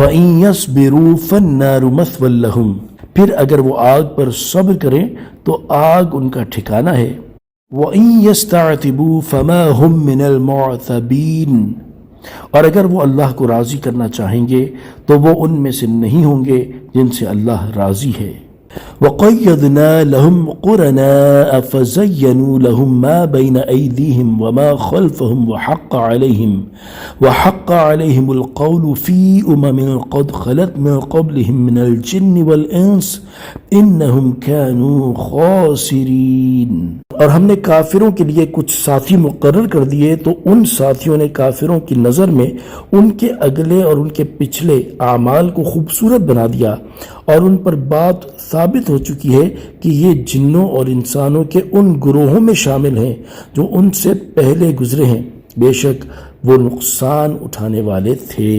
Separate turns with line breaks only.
फ़इन यस्बिरू फ़न्नारु मस्वल लहुम, फिर अगर वो आग पर सब्र करें तो आग उनका ठिकाना है। वइन यस्तअतिबू फमा हुम मिनल मुअतबीन, और अगर वो अल्लाह को राज़ी करना चाहेंगे तो वो उनमें से नहीं होंगे जिनसे अल्लाह राज़ी है। वक़य्यदना लहुम क़ुरनाअ फ़ज़य्यनू लहुम मा बैन ऐदीहिम वमा ख़ल्फ़हुम वहक़्क़ अलैहिमुल क़ौलु फ़ी उममिन क़द ख़लत मिन क़ब्लिहिम मिनल जिन्नि वल इंस इन्नहुम कानू ख़ासिरीन। और हमने काफिरों के लिए कुछ साथी मुकर्रर कर दिए, तो उन साथियों ने काफिरों की नज़र में उनके अगले और उनके पिछले आमाल को खूबसूरत बना दिया, और उन पर बात साबित हो चुकी है कि ये जिन्नों और इंसानों के उन गुरोहों में शामिल हैं जो उनसे पहले गुजरे हैं, बेशक वो नुकसान उठाने वाले थे।